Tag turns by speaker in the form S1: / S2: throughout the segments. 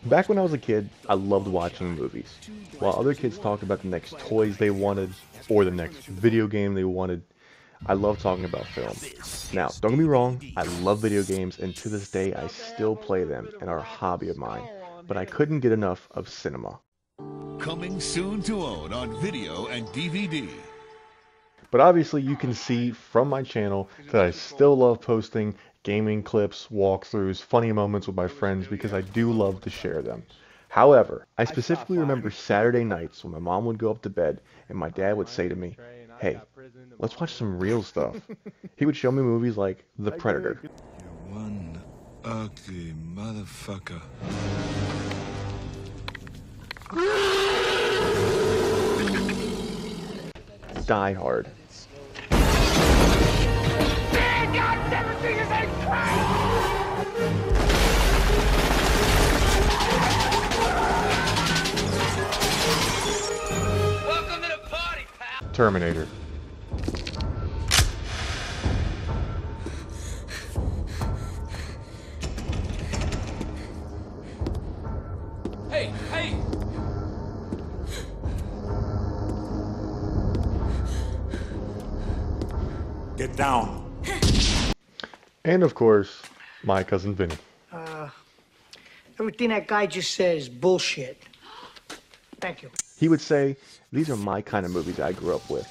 S1: Back when I was a kid, I loved watching movies. While other kids talked about the next toys they wanted or the next video game they wanted, I love talking about film. Now, don't get me wrong, I love video games and to this day I still play them and are a hobby of mine, but I couldn't get enough of cinema.
S2: Coming soon to own on video and DVD.
S1: But obviously you can see from my channel that I still love posting gaming clips, walkthroughs, funny moments with my friends because I do love to share them. However, I specifically remember Saturday nights when my mom would go up to bed and my dad would say to me, "Hey, let's watch some real stuff." He would show me movies like The Predator,
S2: You one ugly motherfucker.
S1: Die Hard,
S3: Welcome to the party, pal.
S1: Terminator,
S3: Hey, hey!
S4: Get down.
S1: and of course, My Cousin Vinny.
S5: Everything that guy just said is bullshit. Thank you.
S1: He would say, "These are my kind of movies I grew up with."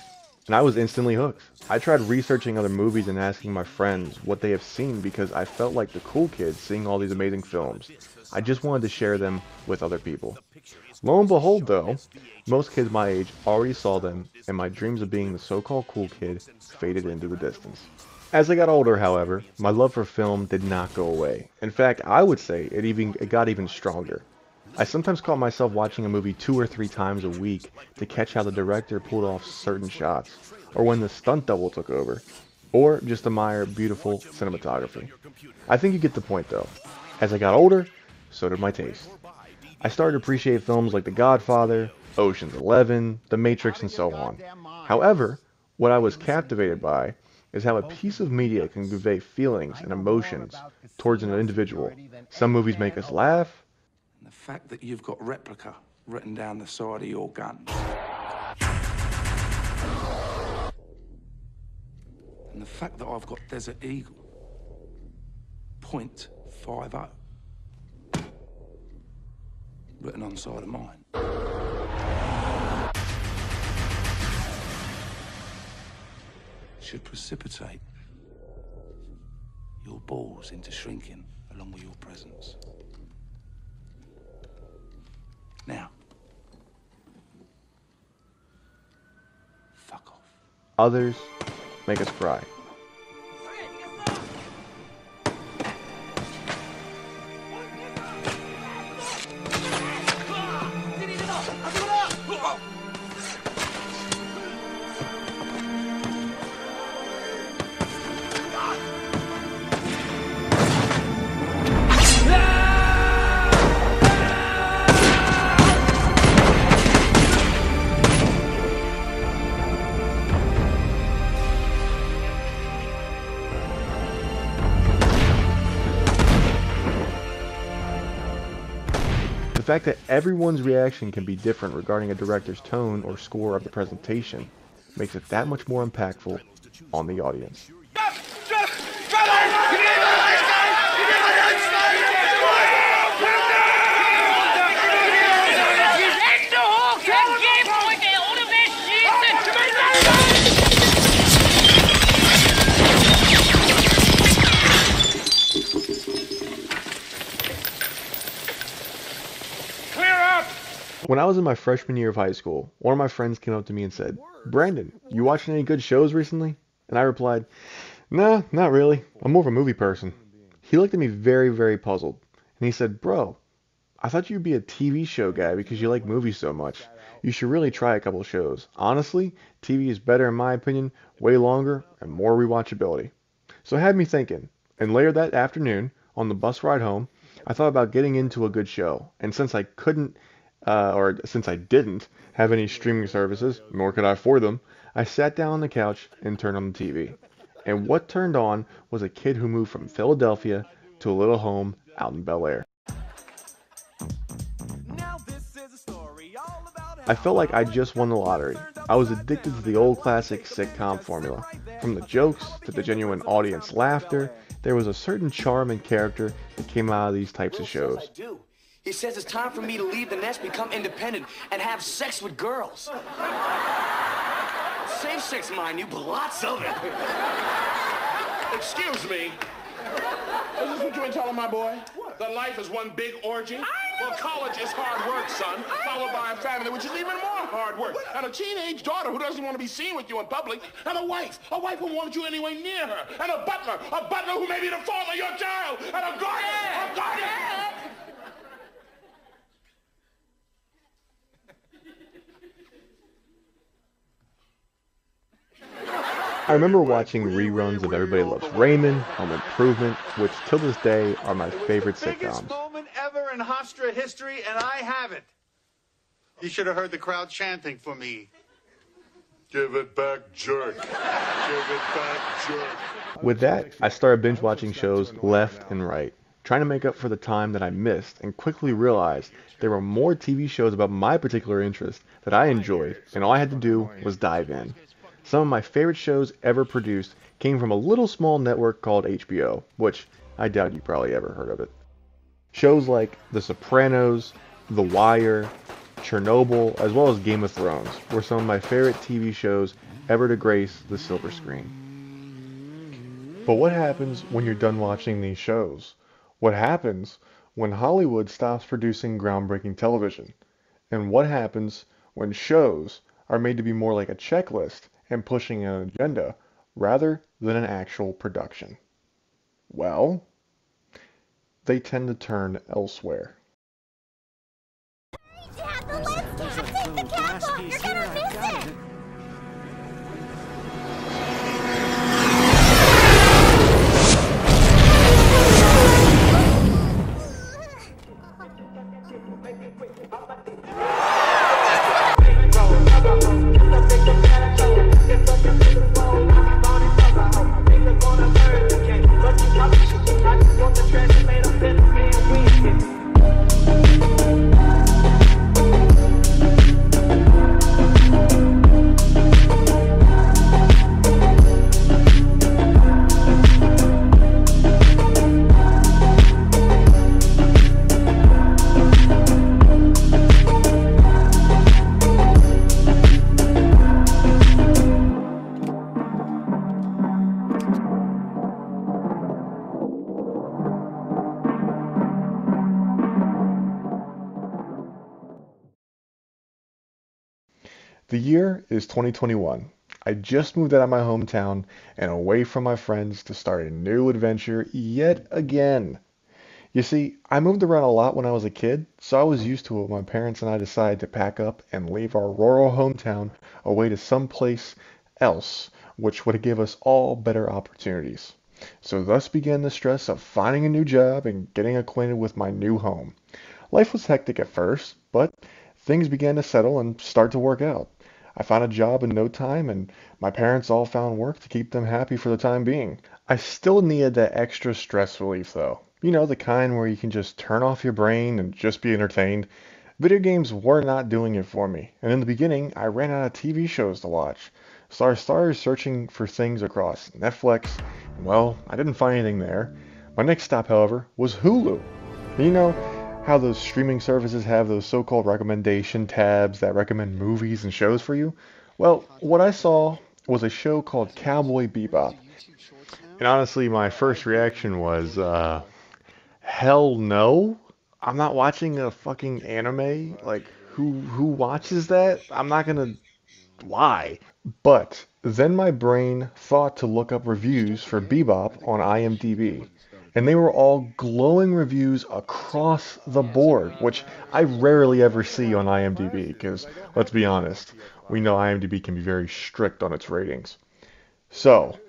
S1: And I was instantly hooked. I tried researching other movies and asking my friends what they have seen because I felt like the cool kid seeing all these amazing films. I just wanted to share them with other people. Lo and behold though, most kids my age already saw them and my dreams of being the so-called cool kid faded into the distance. As I got older, however, my love for film did not go away. In fact, I would say it got even stronger. I sometimes caught myself watching a movie 2 or 3 times a week to catch how the director pulled off certain shots, or when the stunt double took over, or just admire beautiful cinematography. I think you get the point though. As I got older, so did my taste. I started to appreciate films like The Godfather, Ocean's 11, The Matrix, and so on. However, what I was captivated by is how a piece of media can convey feelings and emotions towards an individual. Some movies make us laugh,
S6: The fact that you've got replica written down the side of your gun. And the fact that I've got Desert Eagle .50 written on the side of mine. Should precipitate your balls into shrinking along with your presence. Now, fuck off.
S1: others make us cry. The fact that everyone's reaction can be different regarding a director's tone or score of the presentation makes it that much more impactful on the audience. When I was in my freshman year of high school, one of my friends came up to me and said, "Brandon, you watching any good shows recently?" And I replied, "Nah, not really. I'm more of a movie person." He looked at me very, very puzzled. And he said, "Bro, I thought you'd be a TV show guy because you like movies so much. You should really try a couple shows. Honestly, TV is better in my opinion, way longer, and more rewatchability." So it had me thinking. And later that afternoon, on the bus ride home, I thought about getting into a good show. And since since I didn't have any streaming services, nor could I afford them, I sat down on the couch and turned on the TV. And what turned on was a kid who moved from Philadelphia to a little home out in Bel Air. I felt like I just won the lottery. I was addicted to the old classic sitcom formula. From the jokes to the genuine audience laughter, there was a certain charm and character that came out of these types of shows.
S7: He says it's time for me to leave the nest, become independent, and have sex with girls. Safe sex, mind you, but lots of it.
S8: Excuse me. Is this what you been telling my boy? That life is one big orgy? Well, college is hard work, son, followed by a family, which is even more hard work. And a teenage daughter who doesn't want to be seen with you in public, and a wife who wants you anywhere near her, and a butler who may be the father of your child, and a guardian.
S1: I remember watching reruns of Everybody Loves Raymond, Home Improvement, which till this day are my favorite sitcoms.
S9: Biggest moment ever in Hofstra history, and I haven't. You should have heard the crowd chanting for me.
S4: Give it back, jerk. Give it back, jerk.
S1: With that, I started binge watching shows left and right, trying to make up for the time that I missed, and quickly realized there were more TV shows about my particular interest that I enjoyed, and all I had to do was dive in. Some of my favorite shows ever produced came from a little small network called HBO, which I doubt you probably ever heard of it. Shows like The Sopranos, The Wire, Chernobyl, as well as Game of Thrones were some of my favorite TV shows ever to grace the silver screen. But what happens when you're done watching these shows? What happens when Hollywood stops producing groundbreaking television? And what happens when shows are made to be more like a checklist and pushing an agenda rather than an actual production? Well, they tend to turn elsewhere.
S10: Dad, the lens cap! Take the cap off! You're gonna miss it!
S1: The year is 2021. I just moved out of my hometown and away from my friends to start a new adventure yet again. You see, I moved around a lot when I was a kid, so I was used to it when my parents and I decided to pack up and leave our rural hometown away to someplace else, which would give us all better opportunities. So thus began the stress of finding a new job and getting acquainted with my new home. Life was hectic at first, but things began to settle and start to work out. I found a job in no time, and my parents all found work to keep them happy for the time being. I still needed that extra stress relief though. You know, the kind where you can just turn off your brain and just be entertained. Video games were not doing it for me, and in the beginning, I ran out of TV shows to watch. So I started searching for things across Netflix, and well, I didn't find anything there. My next stop, however, was Hulu. And you know how those streaming services have those so-called recommendation tabs that recommend movies and shows for you? Well, what I saw was a show called Cowboy Bebop. And honestly, my first reaction was, hell no? I'm not watching a fucking anime? Like, who watches that? I'm not gonna... Why? But then my brain thought to look up reviews for Bebop on IMDb. And they were all glowing reviews across the board, which I rarely ever see on IMDb, because, let's be honest, we know IMDb can be very strict on its ratings. So,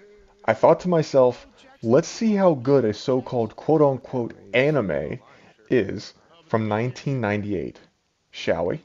S1: I thought to myself, let's see how good a so-called quote-unquote anime is from 1998. Shall we?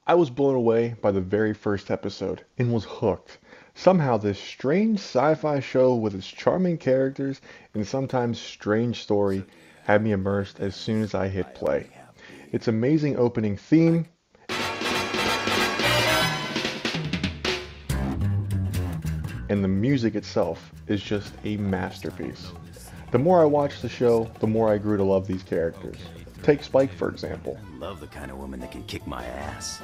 S1: I was blown away by the very first episode and was hooked. Somehow this strange sci-fi show with its charming characters and sometimes strange story had me immersed as soon as I hit play. Its amazing opening theme and the music itself is just a masterpiece. The more I watched the show, the more I grew to love these characters. Take Spike, for example.
S11: Love the kind of woman that can kick my ass.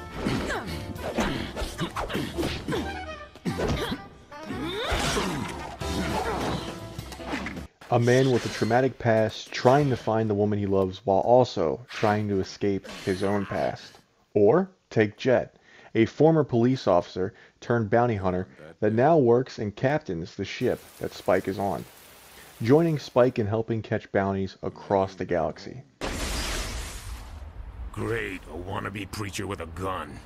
S1: A man with a traumatic past trying to find the woman he loves while also trying to escape his own past. Or take Jet, a former police officer turned bounty hunter that now works and captains the ship that Spike is on, joining Spike in helping catch bounties across the galaxy.
S12: Great, a wannabe preacher with a gun.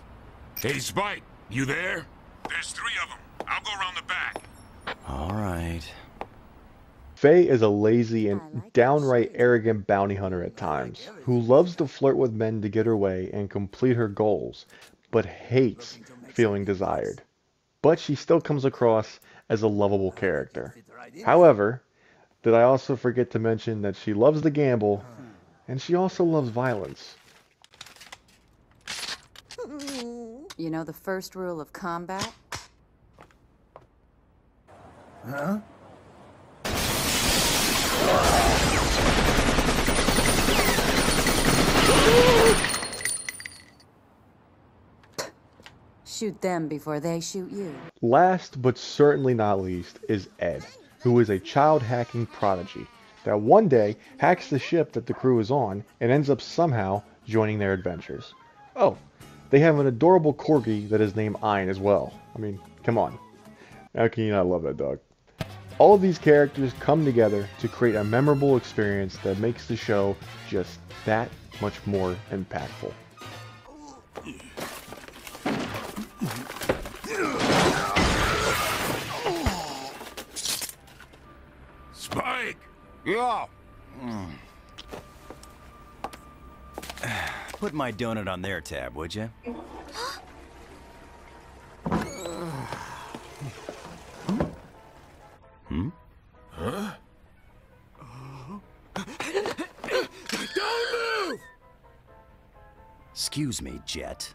S12: Hey, Spike, you there? There's 3 of them. I'll go around the back.
S11: All right.
S1: Faye is a lazy and downright arrogant bounty hunter at times, who loves to flirt with men to get her way and complete her goals, but hates feeling desired. But she still comes across as a lovable character. However, did I also forget to mention that she loves to gamble, and she also loves violence.
S13: You know the first rule of combat?
S11: Huh?
S13: Shoot them before they shoot you.
S1: Last but certainly not least is Ed, who is a child hacking prodigy that one day hacks the ship that the crew is on and ends up somehow joining their adventures. Oh, they have an adorable corgi that is named Ein as well. I mean, come on. How can you not love that dog? All of these characters come together to create a memorable experience that makes the show just that much more impactful.
S12: Spike!
S11: Yeah. Put my donut on their tab, would you? Hmm?
S12: Huh?
S11: Don't move! Excuse me, Jet.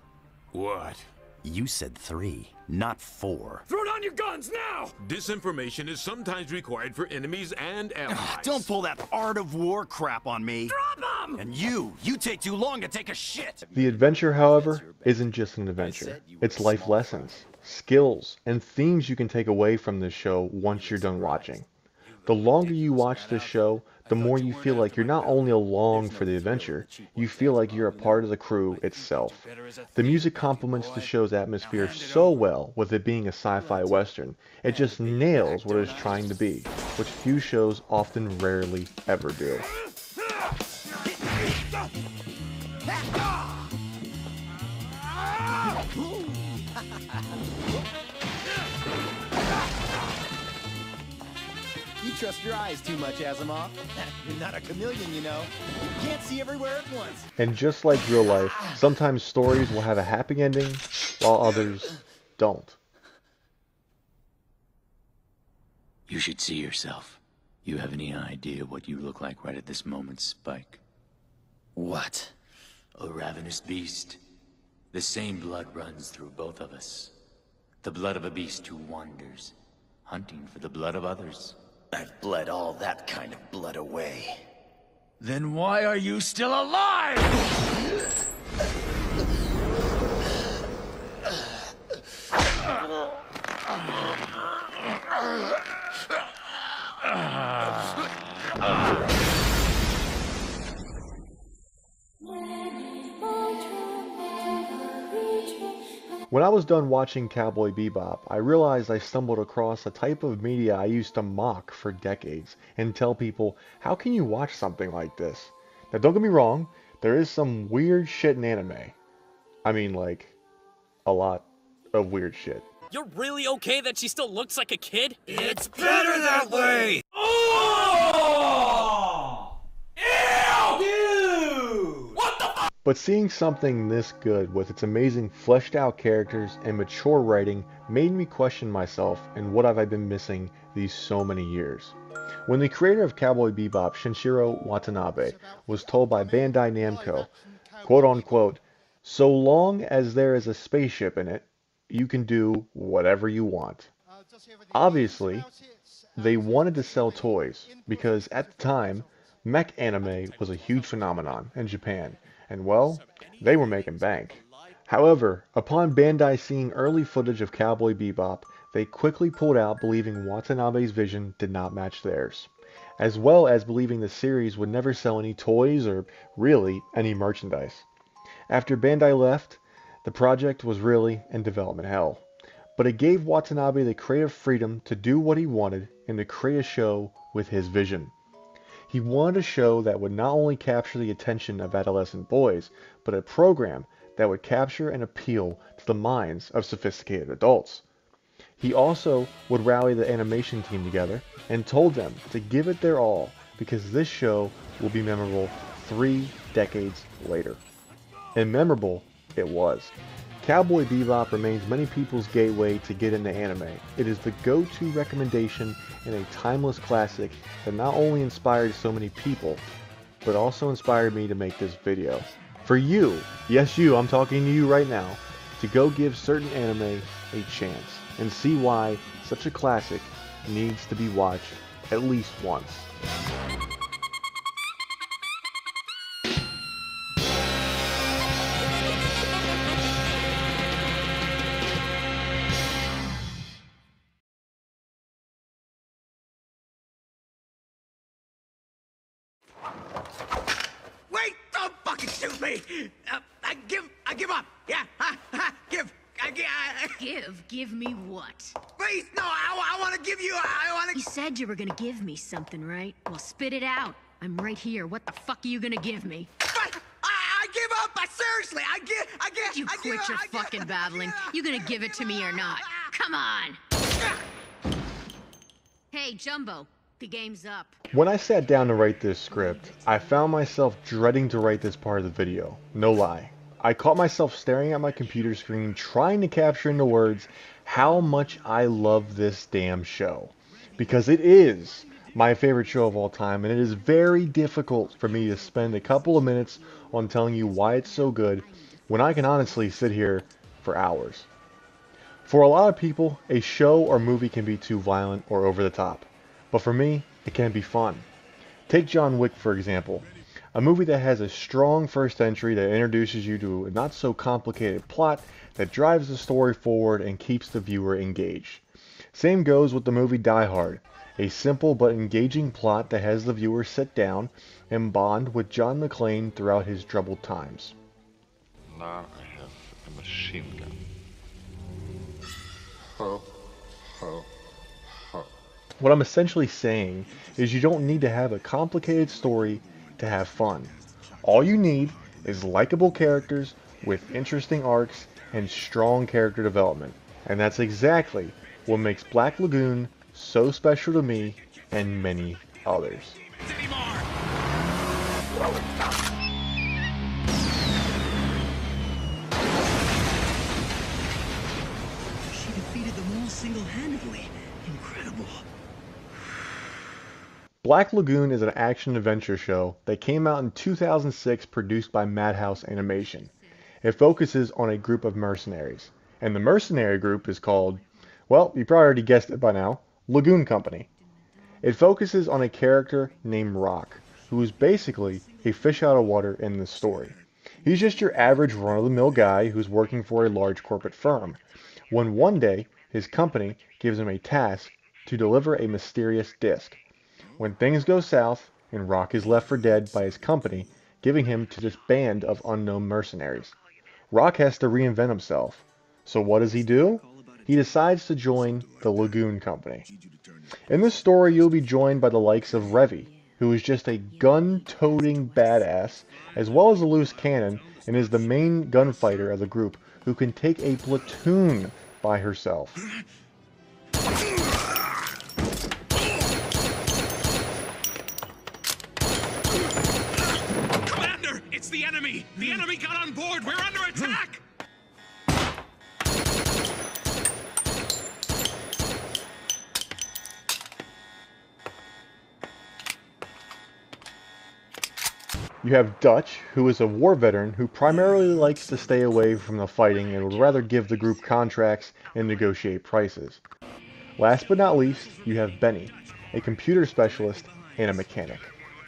S12: What?
S11: You said 3, not 4.
S12: Throw down your guns now! Disinformation is sometimes required for enemies and allies.
S11: Don't pull that art of war crap on me. Drop them! And you take too long to take a shit.
S1: The adventure, however, isn't just an adventure. It's life lessons, skills, and themes you can take away from this show once you're done watching. The longer you watch this show, the more you feel like you're not only along for the adventure, you feel like you're a part of the crew itself. The music complements the show's atmosphere so well, with it being a sci-fi western. It just nails what it's trying to be, which few shows often rarely ever do.
S11: You trust your eyes too much, Asimov. You're not a chameleon, you know. You can't see everywhere at once.
S1: And just like real life, sometimes stories will have a happy ending, while others don't.
S14: You should see yourself. You have any idea what you look like right at this moment, Spike?
S11: What?
S14: A ravenous beast. The same blood runs through both of us. The blood of a beast who wanders, hunting for the blood of others.
S11: I've bled all that kind of blood away.
S14: Then why are you still alive?
S1: When I was done watching Cowboy Bebop, I realized I stumbled across a type of media I used to mock for decades and tell people, how can you watch something like this? Now don't get me wrong, there is some weird shit in anime. I mean, like, a lot of weird shit.
S15: You're really okay that she still looks like a kid?
S12: It's better that way!
S15: Oh! Ew! Dude! What the fuck?
S1: But seeing something this good with its amazing fleshed out characters and mature writing made me question myself and what have I been missing these so many years. When the creator of Cowboy Bebop, Shinichiro Watanabe, was told by Bandai Namco, quote unquote, "So long as there is a spaceship in it, you can do whatever you want." Obviously, they wanted to sell toys, because at the time, mech anime was a huge phenomenon in Japan, and well, they were making bank. However, upon Bandai seeing early footage of Cowboy Bebop, they quickly pulled out, believing Watanabe's vision did not match theirs, as well as believing the series would never sell any toys or really any merchandise. After Bandai left, the project was really in development hell, but it gave Watanabe the creative freedom to do what he wanted and to create a show with his vision. He wanted a show that would not only capture the attention of adolescent boys, but a program that would capture and appeal to the minds of sophisticated adults. He also would rally the animation team together and told them to give it their all because this show will be memorable 3 decades later. And memorable it was. Cowboy Bebop remains many people's gateway to get into anime. It is the go-to recommendation and a timeless classic that not only inspired so many people, but also inspired me to make this video. For you, yes you, I'm talking to you right now, to go give certain anime a chance and see why such a classic needs to be watched at least once.
S11: Wait! Don't fucking shoot me! I give up! Yeah,
S16: Give me what?
S11: Please, no, I want to give you,
S16: You said you were gonna give me something, right? Well, spit it out. I'm right here. What the fuck are you gonna give me?
S11: But I give up! Seriously, I give
S16: You quit your fucking babbling. You gonna give it to me or not? Come on! Hey, Jumbo. The game's up.
S1: When I sat down to write this script, I found myself dreading to write this part of the video. No lie. I caught myself staring at my computer screen trying to capture into words how much I love this damn show. Because it is my favorite show of all time, and it is very difficult for me to spend a couple of minutes on telling you why it's so good when I can honestly sit here for hours. For a lot of people, a show or movie can be too violent or over the top. But for me, it can be fun. Take John Wick for example. A movie that has a strong first entry that introduces you to a not so complicated plot that drives the story forward and keeps the viewer engaged. Same goes with the movie Die Hard. A simple but engaging plot that has the viewer sit down and bond with John McClane throughout his troubled times.
S4: Now I have a machine gun. Ho, ho, ho.
S1: What I'm essentially saying is you don't need to have a complicated story to have fun. All you need is likable characters with interesting arcs and strong character development. And that's exactly what makes Black Lagoon so special to me and many others.
S11: She defeated them all single-handedly. Incredible.
S1: Black Lagoon is an action-adventure show that came out in 2006 produced by Madhouse Animation. It focuses on a group of mercenaries, and the mercenary group is called, well, you probably already guessed it by now, Lagoon Company. It focuses on a character named Rock, who is basically a fish out of water in this story. He's just your average run-of-the-mill guy who's working for a large corporate firm, when one day his company gives him a task to deliver a mysterious disc. When things go south, and Rock is left for dead by his company, giving him to this band of unknown mercenaries. Rock has to reinvent himself. So what does he do? He decides to join the Lagoon Company. In this story, you'll be joined by the likes of Revy, who is just a gun-toting badass, as well as a loose cannon, and is the main gunfighter of the group, who can take a platoon by herself.
S12: Commander, it's the enemy! The enemy got on board! We're under attack!
S1: You have Dutch, who is a war veteran who primarily likes to stay away from the fighting and would rather give the group contracts and negotiate prices. Last but not least, you have Benny, a computer specialist and a mechanic.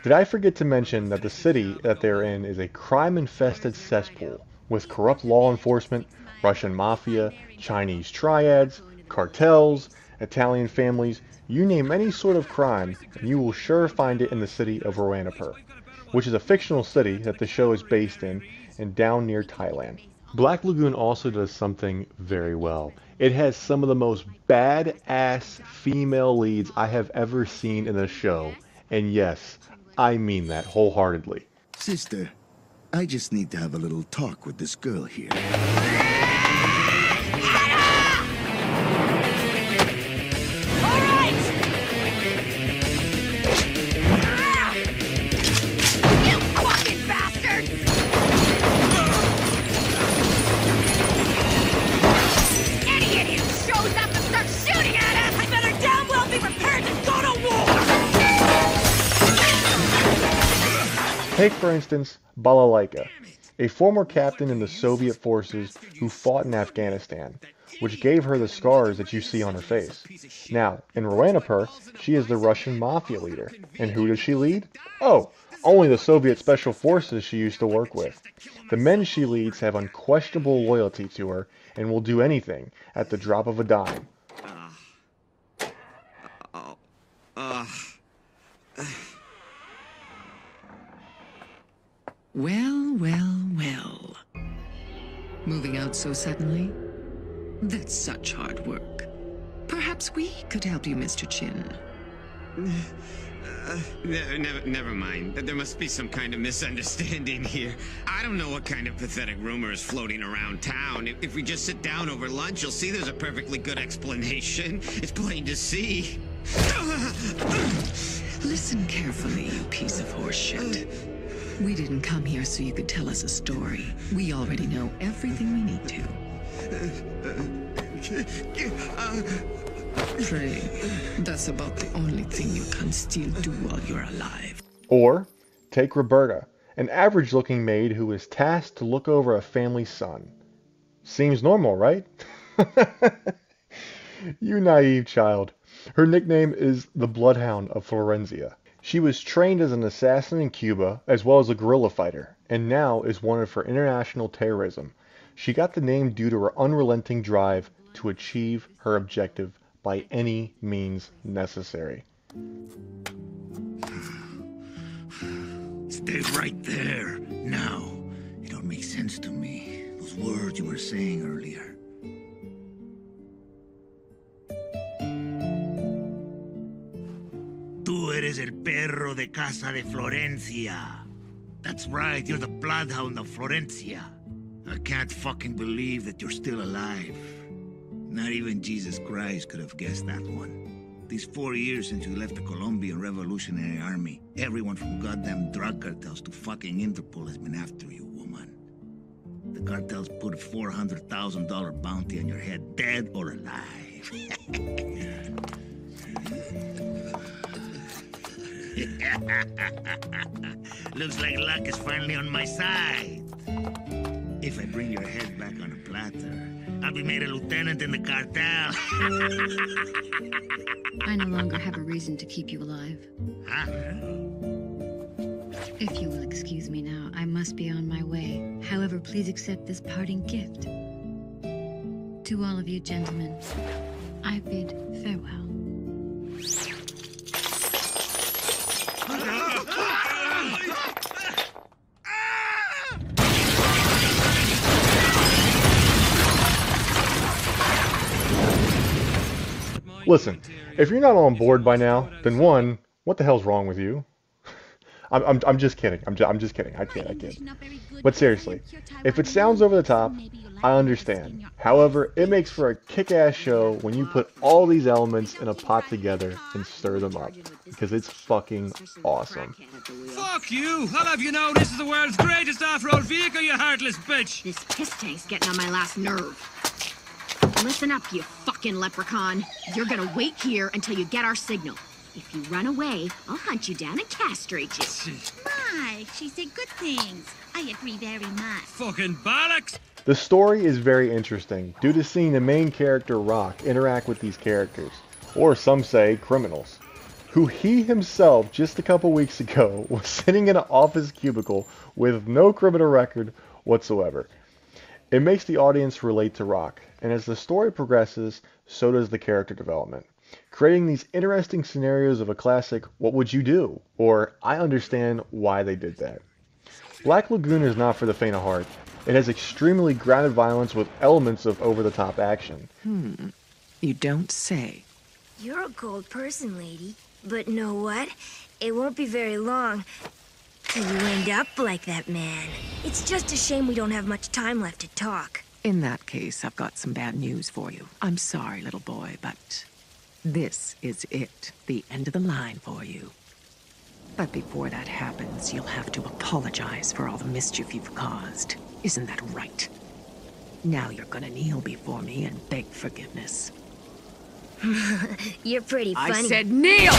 S1: Did I forget to mention that the city that they're in is a crime-infested cesspool with corrupt law enforcement, Russian mafia, Chinese triads, cartels, Italian families, you name any sort of crime and you will sure find it in the city of Roanapur, which is a fictional city that the show is based in and down near Thailand. Black Lagoon also does something very well. It has some of the most badass female leads I have ever seen in a show, and yes, I mean that wholeheartedly.
S17: Sister, I just need to have a little talk with this girl here.
S1: Take, for instance, Balalaika, a former captain in the Soviet forces who fought in Afghanistan, which gave her the scars that you see on her face. Now, in Roanapur, she is the Russian mafia leader. And who does she lead? Oh, only the Soviet special forces she used to work with. The men she leads have unquestionable loyalty to her and will do anything at the drop of a dime.
S18: Well, well, well. Moving out so suddenly? That's such hard work. Perhaps we could help you, Mr. Chin.
S19: Never mind. There must be some kind of misunderstanding here. I don't know what kind of pathetic rumor is floating around town. If we just sit down over lunch, you'll see there's a perfectly good explanation. It's plain to see.
S18: Listen carefully, you piece of horseshit. We didn't come here so you could tell us a story. We already know everything we need to. Trey, that's about the only thing you can still do while you're alive.
S1: Or, take Roberta, an average-looking maid who is tasked to look over a family's son. Seems normal, right? You naive child. Her nickname is the Bloodhound of Florencia. She was trained as an assassin in Cuba, as well as a guerrilla fighter, and now is wanted for international terrorism. She got the name due to her unrelenting drive to achieve her objective by any means necessary.
S17: Stay right there. Now, it don't make sense to me. Those words you were saying earlier. Tú eres el perro de casa de Florencia. That's right, you're the bloodhound of Florencia. I can't fucking believe that you're still alive. Not even Jesus Christ could have guessed that one. These 4 years since you left the Colombian Revolutionary Army, everyone from goddamn drug cartels to fucking Interpol has been after you, woman. The cartels put a $400,000 bounty on your head, dead or alive. Looks like luck is finally on my side. If I bring your head back on a platter, I'll be made a lieutenant in the cartel.
S16: I no longer have a reason to keep you alive.
S17: Huh?
S16: If you will excuse me now, I must be on my way. However, please accept this parting gift. To all of you gentlemen, I bid farewell.
S1: Listen, if you're not on board by now, then one, what the hell's wrong with you? I'm just kidding. I'm just kidding. I kid. But seriously, if it sounds over the top, I understand. However, it makes for a kick-ass show when you put all these elements in a pot together and stir them up, because it's fucking awesome.
S15: Fuck you! I'll have you know this is the world's greatest off-road vehicle, you heartless bitch!
S20: This piss tank's getting on my last nerve. Listen up, you fucking leprechaun. You're gonna wait here until you get our signal. If you run away, I'll hunt you down and castrate you.
S21: Mike, she said good things. I agree very much.
S15: Fucking bollocks!
S1: The story is very interesting due to seeing the main character Rock interact with these characters, or some say criminals, who he himself just a couple weeks ago was sitting in an office cubicle with no criminal record whatsoever. It makes the audience relate to Rock, and as the story progresses, so does the character development, creating these interesting scenarios of a classic "What would you do?" or "I understand why they did that." Black Lagoon is not for the faint of heart. It has extremely grounded violence with elements of over-the-top action.
S18: You don't say.
S22: You're a cold person, lady. But know what? It won't be very long till you end up like that man. It's just a shame we don't have much time left to talk.
S18: In that case, I've got some bad news for you. I'm sorry, little boy, but this is it. The end of the line for you. But before that happens, you'll have to apologize for all the mischief you've caused. Isn't that right? Now you're gonna kneel before me and beg forgiveness.
S22: You're pretty funny.
S18: I said kneel!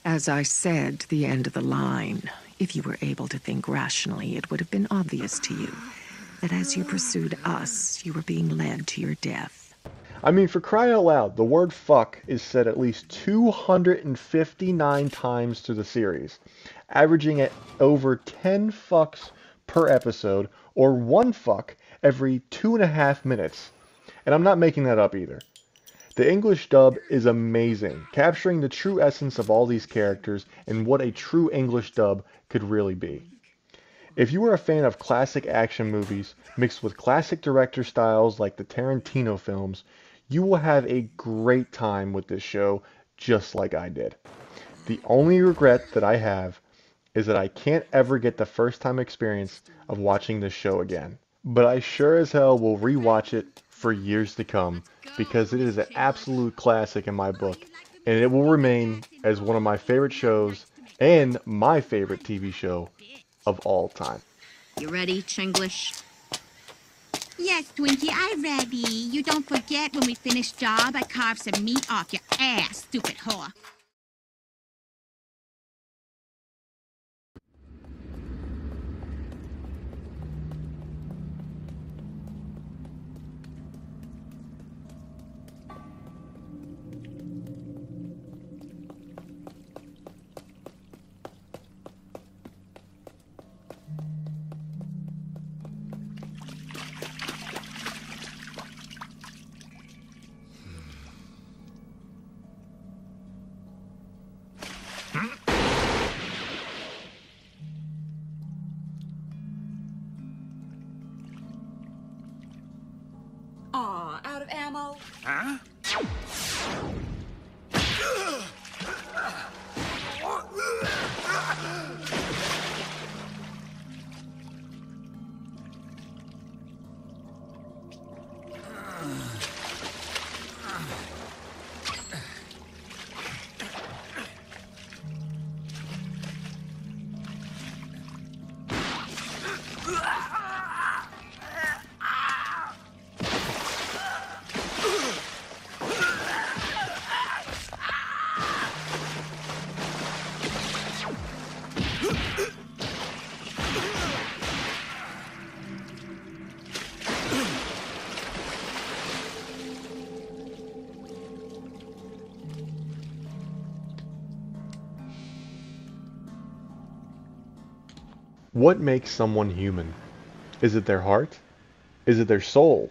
S18: As I said, the end of the line. If you were able to think rationally, it would have been obvious to you that as you pursued us, you were being led to your death.
S1: I mean, for crying out loud, the word fuck is said at least 259 times through the series, averaging at over 10 fucks per episode, or 1 fuck every 2.5 minutes. And I'm not making that up either. The English dub is amazing, capturing the true essence of all these characters and what a true English dub could really be. If you are a fan of classic action movies mixed with classic director styles like the Tarantino films, you will have a great time with this show, just like I did. The only regret that I have is that I can't ever get the first time experience of watching this show again. But I sure as hell will rewatch it for years to come, because it is an absolute classic in my book, and it will remain as one of my favorite shows and my favorite TV show of all time.
S20: You ready, Chinglish?
S21: Yes, Twinkie, I'm ready. You don't forget when we finish job, I carve some meat off your ass, stupid whore.
S10: Aw, out of ammo?
S15: Huh?
S1: What makes someone human? Is it their heart? Is it their soul?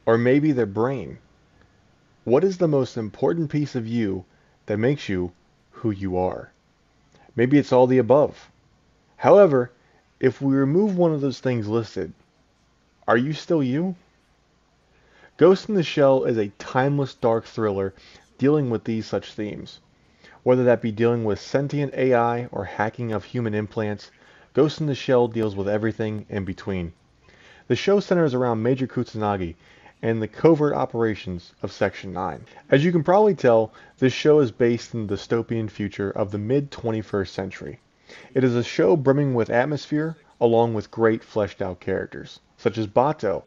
S1: Or maybe their brain? What is the most important piece of you that makes you who you are? Maybe it's all the above. However, if we remove one of those things listed, are you still you? Ghost in the Shell is a timeless dark thriller dealing with these such themes. Whether that be dealing with sentient AI or hacking of human implants, Ghost in the Shell deals with everything in between. The show centers around Major Kusanagi and the covert operations of Section 9. As you can probably tell, this show is based in the dystopian future of the mid-21st century. It is a show brimming with atmosphere, along with great fleshed out characters, such as Bato.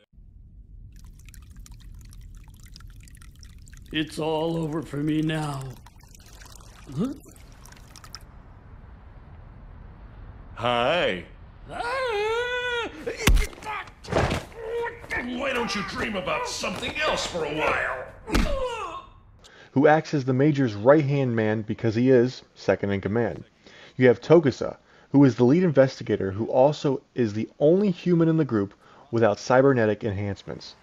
S2: It's all over for me now. Huh?
S8: Hi. Why don't you dream about something else for a while?
S1: Who acts as the Major's right-hand man because he is second in command. You have Tokusa, who is the lead investigator who also is the only human in the group without cybernetic enhancements.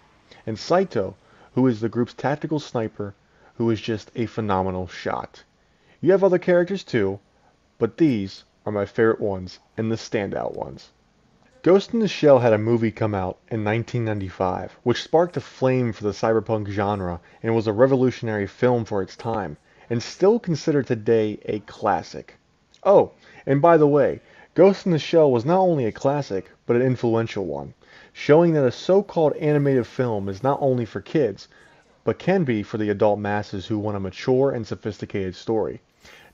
S1: And Saito, who is the group's tactical sniper, who is just a phenomenal shot. You have other characters too, but these are my favorite ones and the standout ones. Ghost in the Shell had a movie come out in 1995, which sparked a flame for the cyberpunk genre and was a revolutionary film for its time, and still considered today a classic. Oh, and by the way, Ghost in the Shell was not only a classic, but an influential one, showing that a so-called animated film is not only for kids, but can be for the adult masses who want a mature and sophisticated story.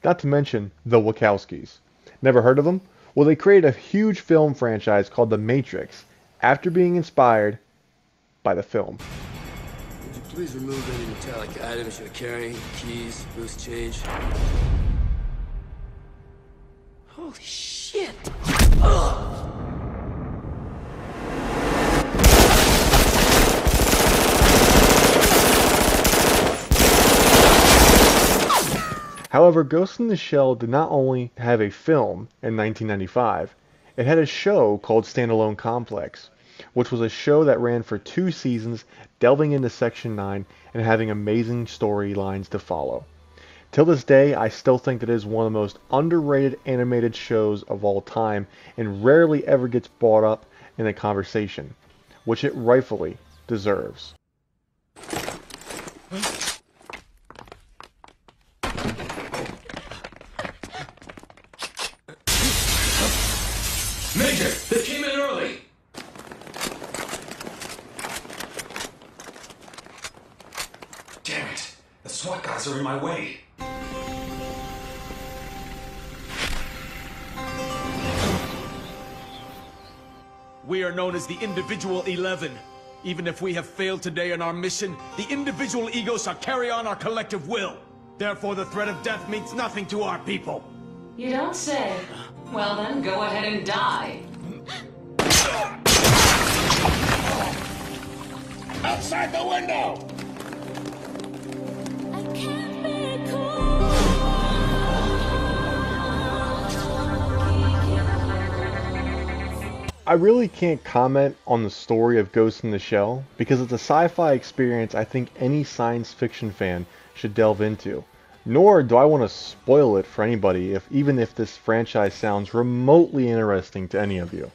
S1: Not to mention the Wachowskis. Never heard of them? Well, they created a huge film franchise called The Matrix, after being inspired by the film.
S3: Would you please remove any metallic items you're carrying? Keys, loose change. Holy shit! Ugh.
S1: However, Ghost in the Shell did not only have a film in 1995, it had a show called Standalone Complex, which was a show that ran for 2 seasons, delving into Section 9 and having amazing storylines to follow. Till this day, I still think that it is one of the most underrated animated shows of all time and rarely ever gets brought up in a conversation, which it rightfully deserves.
S23: Major, they came in early. Damn it. The SWAT guys are in my way.
S11: We are known as the Individual 11. Even if we have failed today in our mission, the individual egos shall carry on our collective will. Therefore, the threat of death means nothing to our people.
S24: You don't say. Well then, go ahead and die.
S8: Outside the window!
S1: I really can't comment on the story of Ghost in the Shell because it's a sci-fi experience I think any science fiction fan should delve into. Nor do I want to spoil it for anybody, even if this franchise sounds remotely interesting to any of you.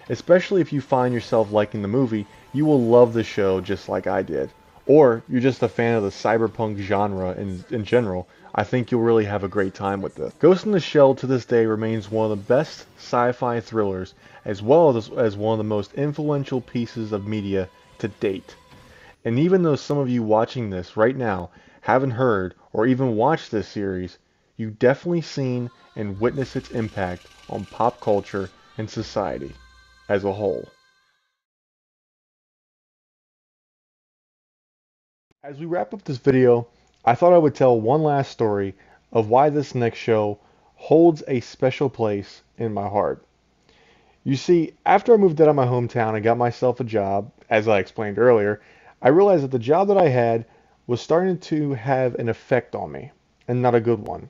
S1: Especially if you find yourself liking the movie, you will love the show just like I did. Or you're just a fan of the cyberpunk genre in general, I think you'll really have a great time with this. Ghost in the Shell to this day remains one of the best sci-fi thrillers, as well as one of the most influential pieces of media to date. And even though some of you watching this right now haven't heard or even watched this series, you've definitely seen and witnessed its impact on pop culture and society as a whole. As we wrap up this video, I thought I would tell one last story of why this next show holds a special place in my heart. You see, after I moved out of my hometown and got myself a job, as I explained earlier, I realized that the job that I had was starting to have an effect on me, and not a good one.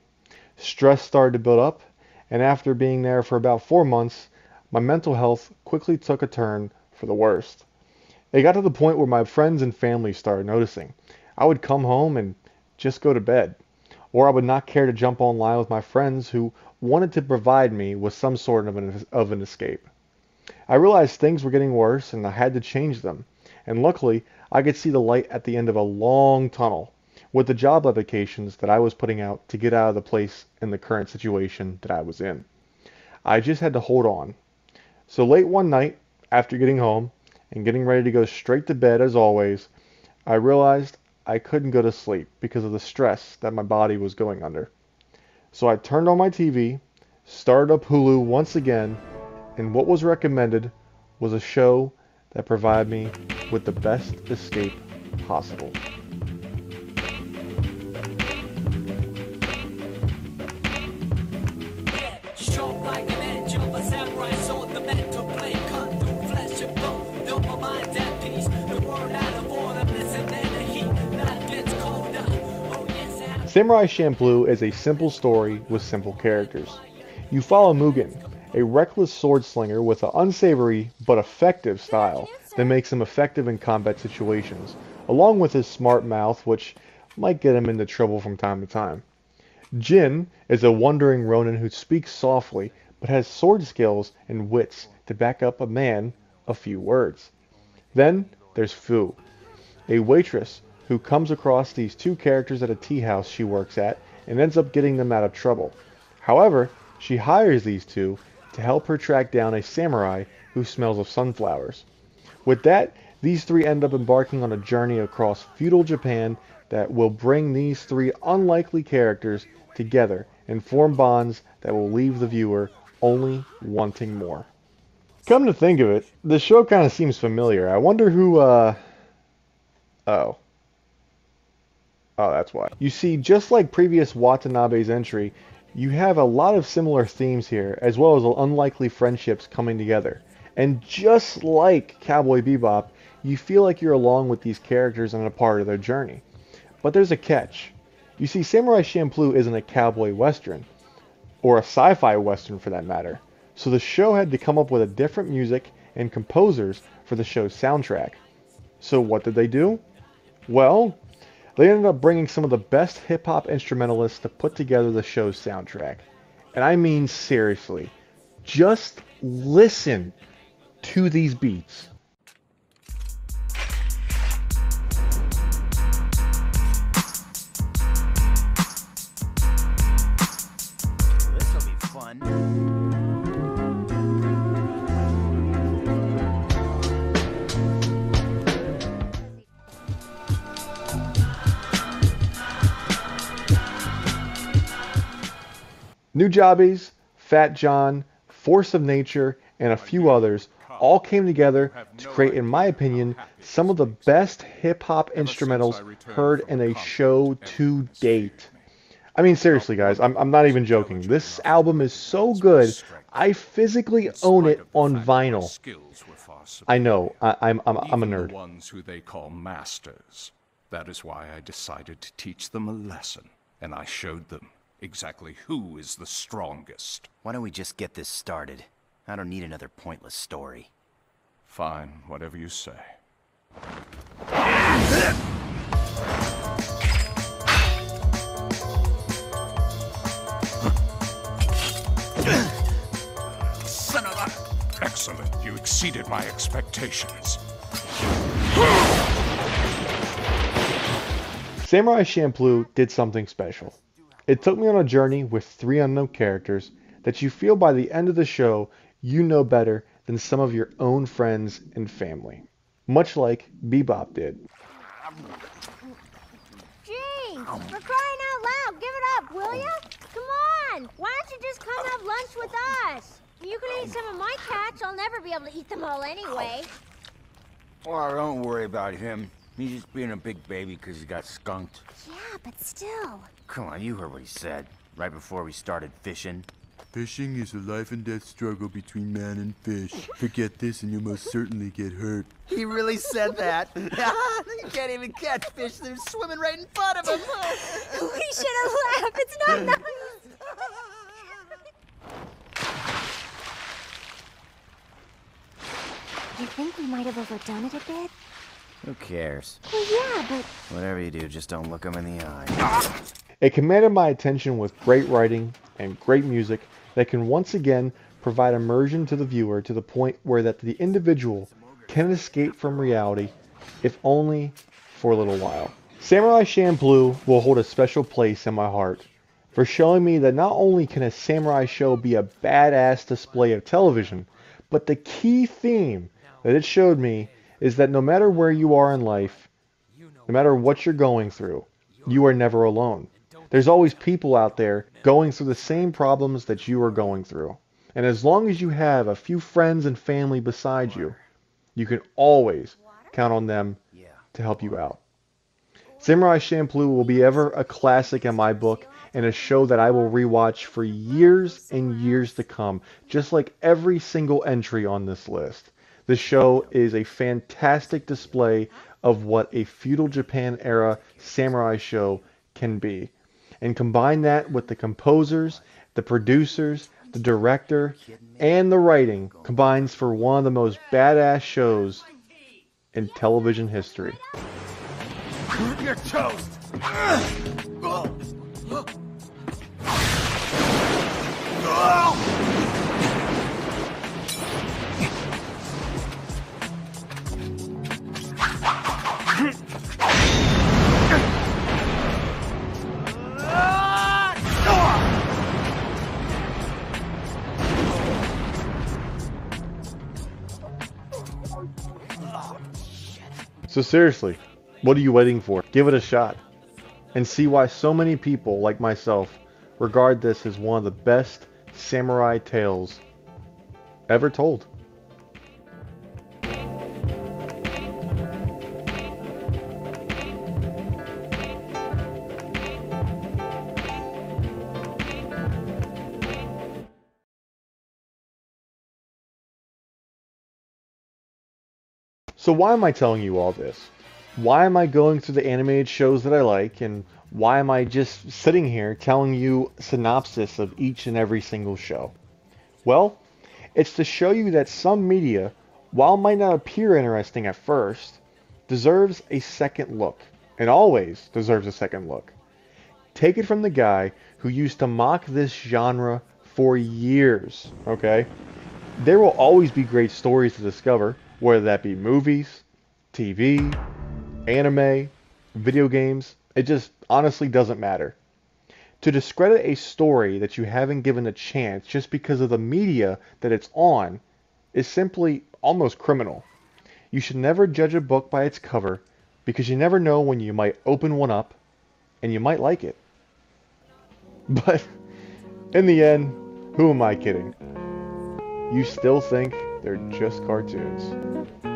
S1: Stress started to build up, and after being there for about 4 months, my mental health quickly took a turn for the worst. It got to the point where my friends and family started noticing. I would come home and just go to bed. Or I would not care to jump online with my friends who wanted to provide me with some sort of an escape. I realized things were getting worse and I had to change them. And luckily, I could see the light at the end of a long tunnel with the job applications that I was putting out to get out of the place in the current situation that I was in. I just had to hold on. So late one night, after getting home and getting ready to go straight to bed as always, I realized I couldn't go to sleep because of the stress that my body was going under. So I turned on my TV, started up Hulu once again, and what was recommended was a show that provided me with the best escape possible. Samurai Champloo is a simple story with simple characters. You follow Mugen, a reckless sword slinger with an unsavory but effective style that makes him effective in combat situations, along with his smart mouth, which might get him into trouble from time to time. Jin is a wandering ronin who speaks softly but has sword skills and wits to back up a man of few words. Then there's Fu, a waitress who comes across these two characters at a tea house she works at and ends up getting them out of trouble. However, she hires these two to help her track down a samurai who smells of sunflowers. With that, these three end up embarking on a journey across feudal Japan that will bring these three unlikely characters together and form bonds that will leave the viewer only wanting more. Come to think of it, the show kind of seems familiar. I wonder who, Oh, that's why. You see, just like previous Watanabe's entry, you have a lot of similar themes here, as well as unlikely friendships coming together. And just like Cowboy Bebop, you feel like you're along with these characters and a part of their journey. But there's a catch. You see, Samurai Champloo isn't a cowboy western, or a sci-fi western for that matter. So the show had to come up with a different music and composers for the show's soundtrack. So what did they do? Well, they ended up bringing some of the best hip-hop instrumentalists to put together the show's soundtrack. And I mean seriously, just listen to these beats.
S5: This'll be fun.
S1: Nujabes, Fat John, Force of Nature, and a few others all came together to create, in my opinion, some of the best hip-hop instrumentals heard in a show to date. I mean, seriously, guys, I'm not even joking. This album is so good, I physically own it on vinyl. I know, I'm a nerd.
S6: The ones who they call masters. That is why I decided to teach them a lesson, and I showed them exactly who is the strongest.
S5: Why don't we just get this started? I don't need another pointless story.
S6: Fine, whatever you say.
S12: Son of a...
S6: Excellent. You exceeded my expectations.
S1: Samurai Champloo did something special. It took me on a journey with three unknown characters that you feel by the end of the show you know better than some of your own friends and family. Much like Bebop did.
S21: Gee, for crying out loud, give it up, will ya? Come on, why don't you just come have lunch with us? You can eat some of my cats, I'll never be able to eat them all anyway.
S5: Oh, don't worry about him. He's just being a big baby because he got skunked.
S21: Yeah, but still.
S5: Come on, you heard what he said, right before we started fishing.
S7: Fishing is a life and death struggle between man and fish. Forget this and you'll most certainly get hurt.
S5: He really said that. You can't even catch fish, they're swimming right in front of him.
S21: We should have laughed, it's not nice. You think we might have overdone it a bit?
S4: Who cares?
S21: Well, yeah, but...
S4: Whatever you do, just don't look them in the eye.
S1: It commanded my attention with great writing and great music that can once again provide immersion to the viewer to the point where that the individual can escape from reality, if only for a little while. Samurai Champloo will hold a special place in my heart for showing me that not only can a samurai show be a badass display of television, but the key theme that it showed me is that no matter where you are in life, no matter what you're going through, you are never alone. There's always people out there going through the same problems that you are going through. And as long as you have a few friends and family beside you, you can always count on them to help you out. Samurai Champloo will be ever a classic in my book and a show that I will rewatch for years and years to come, just like every single entry on this list. This show is a fantastic display of what a feudal Japan era samurai show can be. And combine that with the composers, the producers, the director, and the writing combines for one of the most badass shows in television history.
S5: You're toast!
S1: So seriously, what are you waiting for? Give it a shot and see why so many people like myself regard this as one of the best samurai tales ever told. So why am I telling you all this? Why am I going through the animated shows that I like, and why am I just sitting here telling you a synopsis of each and every single show? Well, it's to show you that some media, while might not appear interesting at first, deserves a second look, and always deserves a second look. Take it from the guy who used to mock this genre for years, okay? There will always be great stories to discover, whether that be movies, TV, anime, video games. It just honestly doesn't matter. To discredit a story that you haven't given a chance just because of the media that it's on is simply almost criminal. You should never judge a book by its cover, because you never know when you might open one up and you might like it. But in the end, who am I kidding? You still think they're just cartoons.